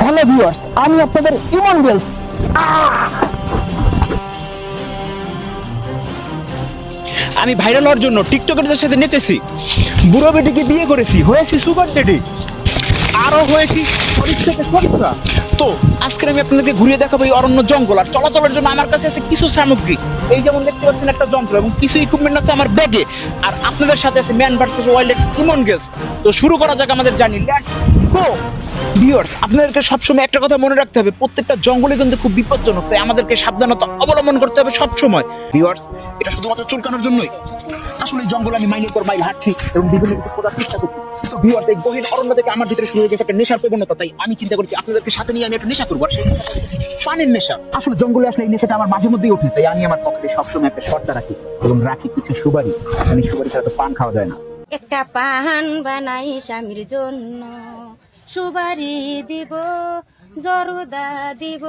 Hello viewers, আমি আপনাদের ইমন গেলস। আমি ভাইরাল হওয়ার জন্য টিকটকারদের সাথে নেচেছি, বুড়ো বেটিকে বিয়ে করেছি, হয়েছি সুগার ডেডি, আরো হয়েছি পরীক্ষাতে পরীক্ষা। তো আজকে আমি আপনাদেরকে ঘুরিয়ে দেখাবো এই অরণ্য জঙ্গল। আর চলাচলের জন্য আমার কাছে আছে কিছু সামগ্রী, এই যেমন দেখতে পাচ্ছেন একটা যন্ত্র এবং কিছু ইকুইপমেন্ট আছে আমার ব্যাগে। আর আপনাদের সাথে আছে ম্যান ভার্সেস ওয়াইল্ডের ইমন গেলস। তো শুরু করা যাক আমাদের জার্নি, লেটস গো। ভিউয়ার্স, আপনাদেরকে সবসময় একটা কথা মনে রাখতে হবে, প্রত্যেকটা জঙ্গলে কিন্তু খুব বিপজ্জনক, তাই আমাদেরকে সাবধানতা অবলম্বন করতে হবে সবসময়। ভিউয়ার্স, এটা শুধুমাত্র চুলকানোর জন্যই। আসলে এই জঙ্গলে আমি মাইলের পর মাইল হাঁটছি এবং বিভিন্ন কিছু খোঁজার চেষ্টা করছি। তো ভিউয়ার্স, এই গহীন অরণ্য থেকে আমার ভিতরে শুরু হয়ে গেছে একটা নেশার প্রবণতা, তাই আমি চিন্তা করছি আপনাদেরকে সাথে নিয়ে আমি একটা নেশা করবো। আর সেই পানের নেশা। আসলে জঙ্গলে আসলে এই নেশাটা আমার মাঝে মধ্যেই ওঠে, তাই আমি আমার পকেটে সবসময় একটা শর্তা রাখি এবং রাখি কিছু সুপারি। আমি সুপারি ছাড়া তো পান খাওয়া যায় না। একটা পান বানাই স্বামীর জন্য, সুবারি দিব, জরদা দিব।